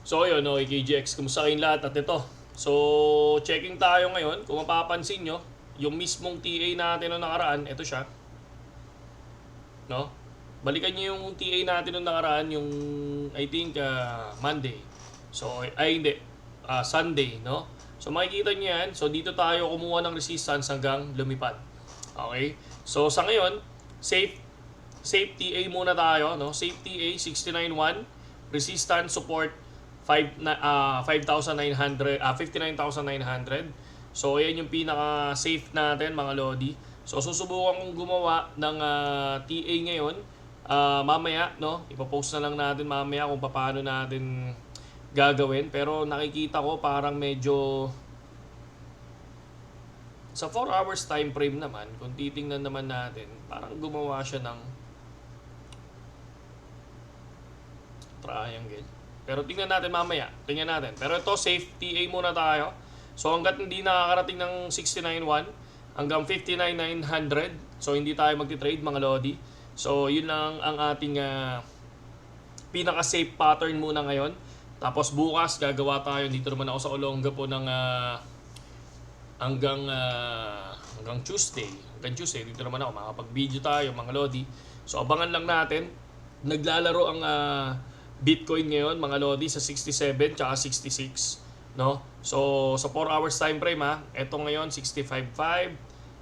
So yun, no, KGX, kumusta kayong lahat at ito. So, checking tayo ngayon. Kung mapapansin nyo, yung mismong TA natin noong nakaraan, ito siya. No? Balikan nyo yung TA natin noong nakaraan, yung I think Monday. So, ay hindi, Sunday, no? So, makikita nyo yan. So, dito tayo kumuha ng resistance hanggang lumipad. Okay? So, sa ngayon, safe TA muna tayo, no? Safe TA 691, resistance support 5,900 59,900. So ayan yung pinaka safe natin mga lodi. So susubukan kong gumawa ng TA ngayon. Mamaya no, ipopost na lang natin mamaya kung paano natin gagawin, pero nakikita ko parang medyo sa 4 hours time frame naman, kung titingnan naman natin, parang gumawa siya ng triangle. Pero tingnan natin mamaya. Tingnan natin. Pero ito, safe TA muna tayo. So hanggat hindi nakakarating ng 69.1 hanggang 59.900, so hindi tayo magti-trade mga lodi. So yun lang ang ating pinaka-safe pattern muna ngayon. Tapos bukas gagawa tayo. Dito naman ako sa Olonga po ng hanggang Tuesday. Hanggang Tuesday dito naman ako makapag-video tayo mga lodi. So abangan lang natin. Naglalaro ang Bitcoin ngayon mga lodi sa 67 tsaka 66, no? So sa 4 hours time frame ito ngayon 65.5,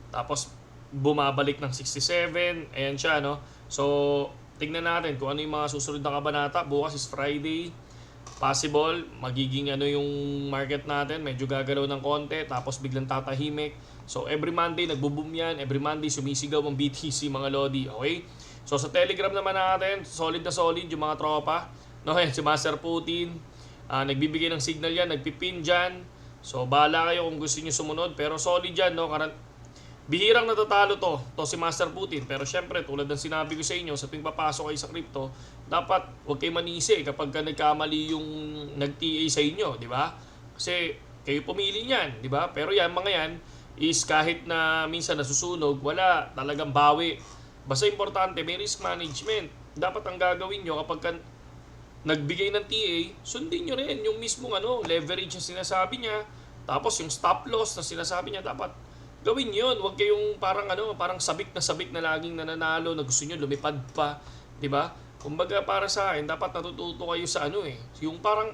tapos bumabalik ng 67, ayan siya, no? So tingnan natin kung ano yung mga susunod na kabanata. Bukas is Friday. Possible magiging ano yung market natin, medyo gagalaw ng konti tapos biglang tatahimik. So every Monday nagbo-boom yan, every Monday sumisigaw ang BTC mga lodi, okay? So sa Telegram naman natin, solid na solid yung mga tropa. No, si Master Putin, nagbibigay ng signal yan, nagpipin dyan. So, bahala kayo kung gusto niyo sumunod. Pero solid yan, no? Bihirang natatalo to si Master Putin. Pero syempre, tulad ng sinabi ko sa inyo, sa tuwing papasok kayo sa crypto, dapat huwag kayo manisi kapag nagkamali yung nag-TA sa inyo, di ba? Kasi kayo pumili niyan, di ba? Pero yan, mga yan, is kahit na minsan nasusunog, wala talagang bawi. Basta importante, may risk management. Dapat ang gagawin nyo kapag nagbigay ng TA, sundin nyo rin yung mismong leverage na sinasabi niya. Tapos yung stop loss na sinasabi niya, dapat gawin yun. Huwag kayong parang sabik na laging nananalo, na gusto nyo lumipad pa, 'di ba? Kumbaga para sa akin, dapat natututo kayo sa yung parang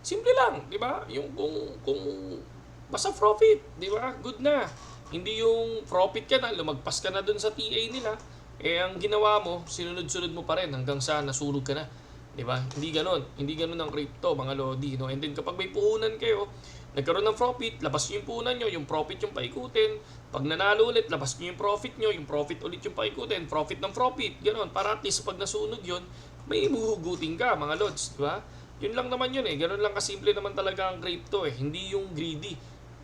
simple lang, 'di ba? Yung kung basta profit, 'di ba? Good na. Hindi yung profit ka na, lumagpas ka na dun sa TA nila, ang ginawa mo, sinunod-sunod mo pa rin hanggang sa nasunog ka na. 'Di ba? Hindi ganoon ang crypto, mga lodi, no? And then kapag may puhunan kayo, nagkaroon ng profit, labas niyo yung puhunan niyo, yung profit yung paikutin. Pag nanalo ulit, labas niyo yung profit ulit yung paikutin, profit ng profit. Ganoon, para at least pag nasunog 'yon, may ihuhugutin ka, mga lods, 'di ba? Yun lang naman yun Ganoon lang kasimple naman talaga ang crypto hindi yung greedy.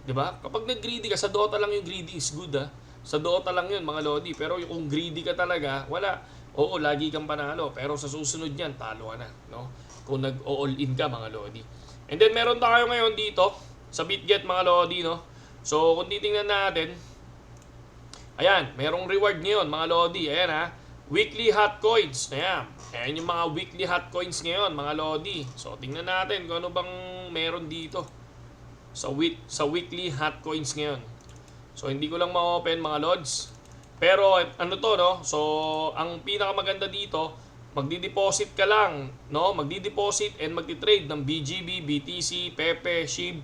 'Di ba? Kapag nag-greedy ka, sa Dota lang yung greedy is good Sa Dota lang yun mga lodi, pero yung greedy ka talaga, wala. Oo, lagi kang panalo, pero sa susunod niyan, talo ka na, no? Kung nag-all in ka, mga lodi. And then, meron tayo ngayon dito, sa BitGet, mga lodi, no? So, kung titingnan natin, ayan, merong reward ngayon, mga lodi. Ayan, weekly hot coins. Ayan, ayan yung mga weekly hot coins ngayon, mga lodi. So, tingnan natin kung ano bang meron dito sa weekly hot coins ngayon. So, hindi ko lang ma-open, mga lods. Pero ano to, no? So, ang pinakamaganda dito, magdi-deposit ka lang, no? Magdi-deposit and magti-trade ng BGB, BTC, Pepe, SHIB,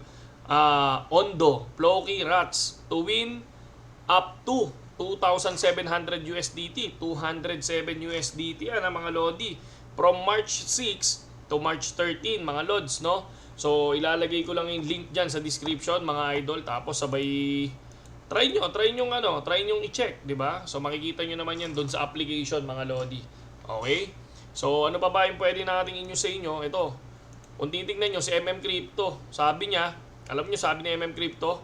Ondo, Floki, RATS to win up to 2,700 USDT, 207 USDT mga lodi. From March 6 to March 13, mga lods, no? So, ilalagay ko lang yung link dyan sa description, mga idol. Tapos sabay try nyo i-check, di ba? So makikita nyo naman yan doon sa application, mga lodi. Okay? So ano pa ba yung pwede nating inyo sa inyo? Ito, kung titignan nyo si MM Crypto, sabi niya, alam nyo sabi ni MM Crypto,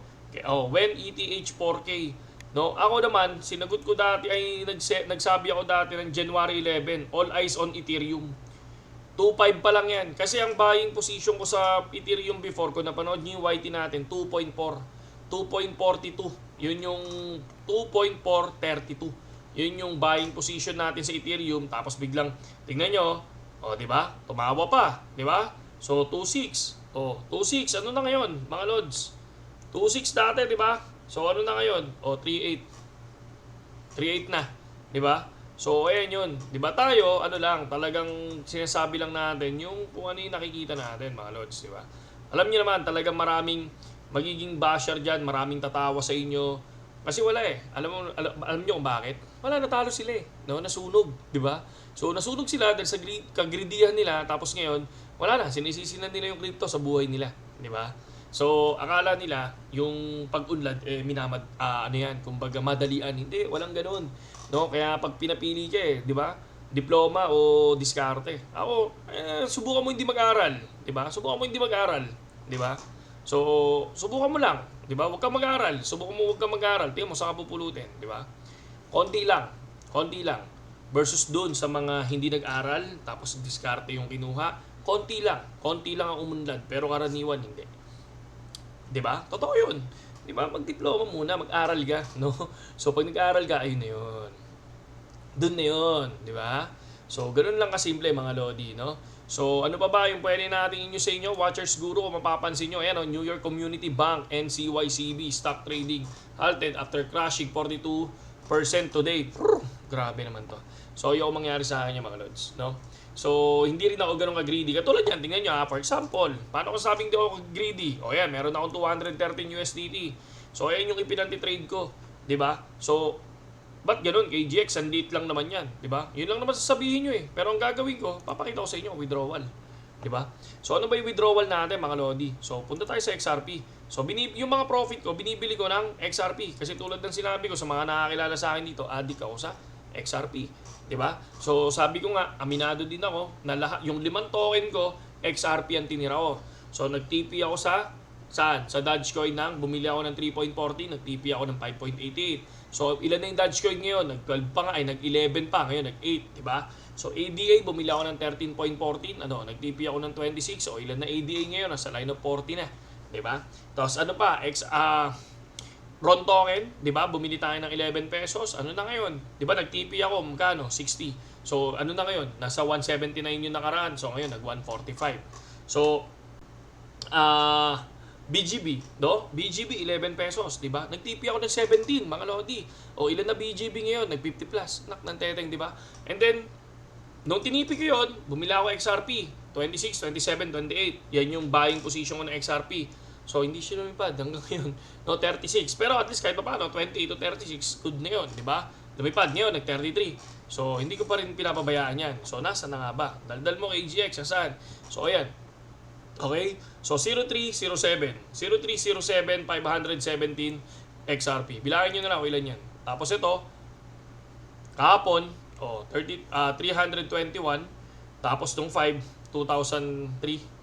when ETH 4K. No, ako naman, sinagot ko dati, nagsabi ako dati ng January 11, all eyes on Ethereum. 2.5 pa lang yan. Kasi ang buying position ko sa Ethereum before, kung napanood nyo yung YT natin, 2.4. 2.42. Yun yung 2.432. Yun yung buying position natin sa Ethereum. Tapos biglang tingnan nyo, di ba? Tumawa pa, di ba? So, 2.6. O, 2.6. Ano na ngayon, mga lods? 2.6 dati, di ba? So, ano na ngayon? O, 3.8. 3.8 na. Di ba? So, ayan yun. Di ba tayo, ano lang, talagang sinasabi lang natin yung kung ano yung nakikita natin, mga lods, di ba? Alam niyo naman, talagang maraming magiging basher dyan, maraming tatawa sa inyo. Kasi wala eh. Alam niyo kung bakit? Wala, natalo sila eh. No? Nasunog, di ba? So, nasunog sila dahil sa kagridihan nila, tapos ngayon, wala na, sinisisinan nila yung crypto sa buhay nila, di ba? So, akala nila yung pag-unlad ano yan, kumbaga madalian. Hindi, walang ganoon. No, kaya pag pinapili ka di ba? Diploma o diskarte. Ako, subukan mo hindi mag-aral, di ba? Subukan mo hindi mag-aral, di ba? So, subukan mo lang, di ba? Huwag kang mag-aral. Subukan mo huwag kang mag-aral. Tingnan mo saan ka pupulutin, di ba? Konti lang. Konti lang. Versus doon sa mga hindi nag-aral, tapos diskarte yung kinuha, konti lang. Konti lang ang umunlad, pero karaniwan hindi. 'Di ba? Totoo 'yun. 'Di ba? Magdiploma muna, mag-aral ka, no? So pag nag-aral ka, ayun na 'yun. Doon na 'yun, 'di ba? So ganoon lang kasimple mga lodi, no? So ano pa ba yung pwede natin inyo sa inyo? Watchers Guru, kung mapapansin nyo, ayan, New York Community Bank, NCYCB, stock trading, halted after crashing 42% today. Grabe naman to. So yung mangyari sa akin mga lods, no? So, hindi rin ako ganun ka-greedy. Katulad yan, tingnan nyo for example, paano ko sabing di ako greedy? O yan, meron akong 213 USDT. So, ayan yung ipinanti-trade ko. ba? Diba? So, ba't ganun? Kay GX, sandit lang naman yan. ba? Diba? Yun lang naman sasabihin nyo eh. Pero ang gagawin ko, papakita ko sa inyo, withdrawal. Diba? So, ano ba yung withdrawal natin mga lodi? So, punta tayo sa XRP. So, yung mga profit ko, binibili ko ng XRP. Kasi tulad ng sinabi ko sa mga nakakilala sa akin dito, addict ako sa XRP. 'Di ba? So sabi ko nga, aminado din ako na lahat yung 5 token ko XRP ang tinira ko. So nag-TP ako sa saan? Sa Dogecoin bumili ako ng 3.40, nag-TP ako ng 5.88. So ilan na yung Dogecoin ngayon? Nag-12 pa nga, nag-11 pa, ngayon nag-8, 'di ba? So ADA bumili ako ng 13.14, nag-TP ako ng 26. So ilan na ADA ngayon? Nasa line of 40 na, 'di ba? Tapos ano pa? RON token, 'di ba? Bumili tayo ng 11 pesos. Ano na ngayon? 'Di ba nag-TP ako magkano? 60. So ano na ngayon? Nasa 179 yung nakaraan. So ngayon nag 145. So BGB, no? BGB 11 pesos, 'di ba? Nag-TP ako ng 17, mga lodi. O ilan na BGB ngayon? Nag 50 plus. Nak ng teteng, 'di ba? And then nung tinipi ko 'yon, bumili ako XRP 26, 27, 28. Yan yung buying position ko ng XRP. So, hindi siya lumipad hanggang ngayon. No, 36. Pero at least kahit pa paano, 28 to 36, good na yun, di ba? Lumipad ngayon, nag-33. So, hindi ko pa rin pinapabayaan yan. So, nasa na nga ba? Daldal mo kay GX, saan? So, ayan. Okay? So, 0307. 0307, 517 XRP. Bilangin nyo na lang kung ilan yan. Tapos ito, kahapon, 321. Tapos nung 5, 2003.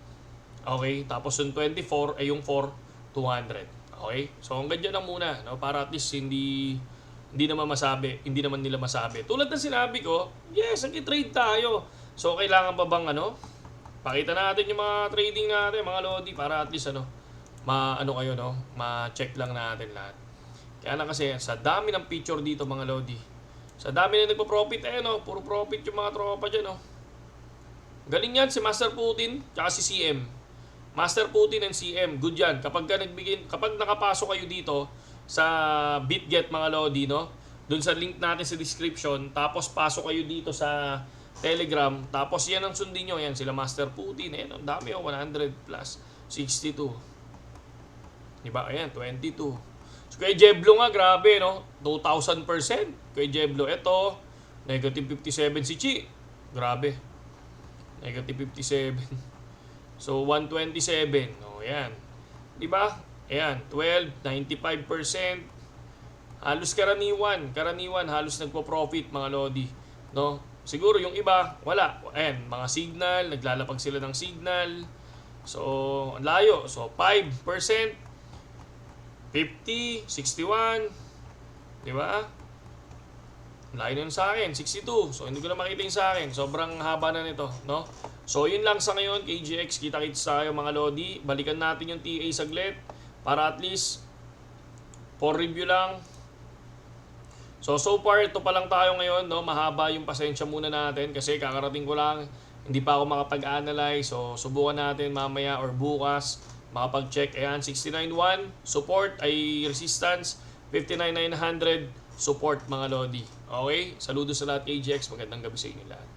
Okay, tapos yung 24 ay yung 4, 200. Okay? So hanggang dyan lang muna, no? Para at least hindi naman nila masabi. Tulad ng sinabi ko, yes, nag-trade tayo. So kailangan pa bang pakita natin yung mga trading natin, mga lodi, para at least kayo, no? Ma-check lang natin lahat. Kaya na kasi sa dami ng picture dito mga lodi. Sa dami na nagpo-profit puro profit yung mga tropa diyan, Galing yan si Master Putin at si CM. Master Putin and CM, good yan. Kapag nakapasok kayo dito sa BitGet mga lodi, no? Doon sa link natin sa description, tapos pasok kayo dito sa Telegram, tapos yan ang sundin nyo, yan sila Master Putin, ang dami 100 plus, 62. Diba? Ayan, 22. So kay Jeblo nga, grabe, no? 2,000%. Kay Jeblo, eto, negative 57 si Chi. Grabe. Negative 57. So, 127. Ayan. Diba? Ayan. 12, 95%. Halos karaniwan, halos nagpo-profit mga lodi. No? Siguro yung iba, wala. Ayan, mga signal, naglalapag sila ng signal. So, ang layo. So, 5%, 50, 61. Diba? Layo nun sa akin, 62. So, hindi ko na makita yung sa akin. Sobrang haba na nito, no? So, yun lang sa ngayon, KGX. Kita-kits tayo mga lodi. Balikan natin yung TA saglit para at least for review lang. So far, ito pa lang tayo ngayon, no? Mahaba yung pasensya muna natin kasi kakarating ko lang. Hindi pa ako makapag-analyze. So, subukan natin mamaya or bukas makapag-check. Ayan, 69.1 support ay resistance, 59.900 support mga Lodi. Okay? Saludo sa lahat KGX. Magandang gabi sa inyo lahat.